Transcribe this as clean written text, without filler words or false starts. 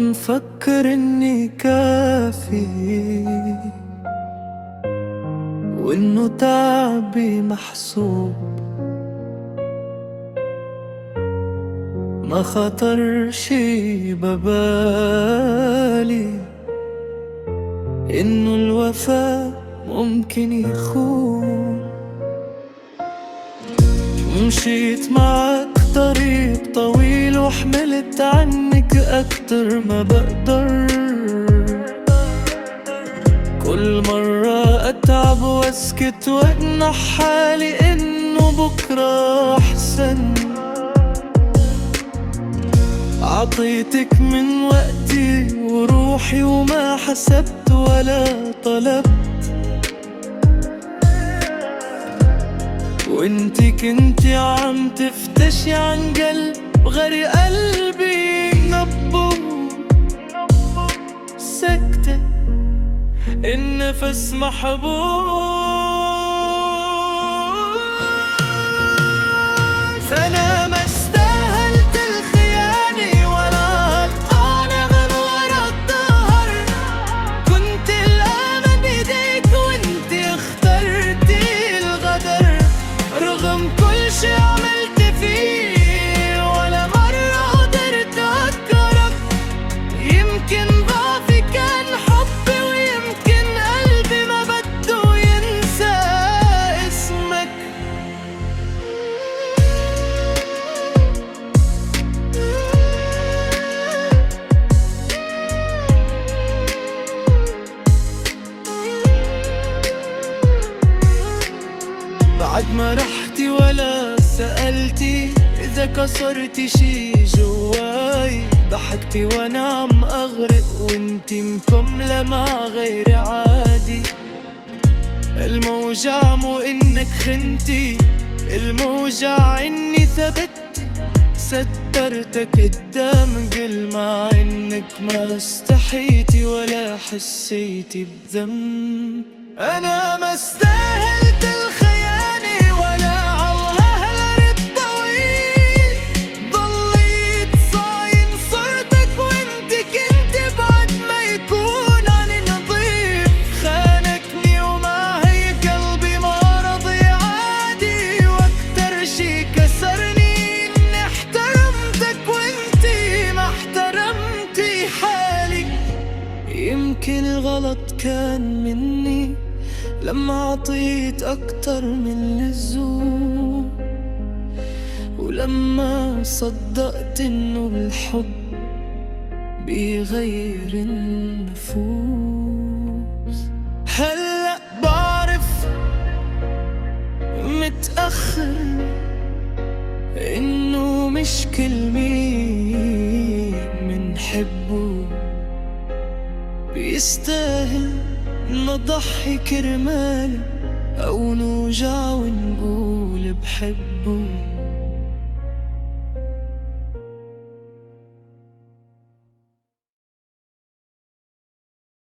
مفكر اني كافي وانه تعبي محسوب، ما خطر شي ببالي انه الوفاء ممكن يخون. مشيت معك طريق طويل وحملت عنك أكتر ما بقدر، كل مرة أتعب وأسكت وأقنع حالي إنه بكرة أحسن. عطيتك من وقتي وروحي وما حسبت ولا طلبت، وانتي كنتي عم تفتشي عن قلب غير قلبي نبض. سكتة النفس محبوس، أنا ما استاهلت الخيانة ولا هالقانع من ورا الظهر. كنت الأمل بيديك وانتي اخترتي الغدر، رغم كل شي عملت فيه ولا مرة قدرت أذكرك. يمكن ضعفي كان حبي ويمكن قلبي ما بده ينسى اسمك. بعد ما رحتي ولا سألتي إذا كسرتي شي جواي، ضحكتي وانا عم أغرق وانتي مكملة مع غير عادي. الموجع مو إنك خنتي، الموجع إني ثبت سترتك قدام قل، مع إنك ما استحيتي ولا حسيتي بذنب. أنا ما استاهلت الخيانة ولا عالههلر الطويل، ضليت صاين صرتك وانت كنت بعد ما يكون عن نظيف. خانكني ومع هيك قلبي ما رضي عادي، واكتر شي كسرني اني احترمتك وانتي ما احترمتي حالك. يمكن الغلط كان مني لما عطيت أكتر من اللزوم، ولما صدقت إنه الحب بيغير النفوس. هلأ بعرف متأخر إنه مش كل مين منحبه بيستاهل نضحي كرماله أو نوجع ونقول بحبه.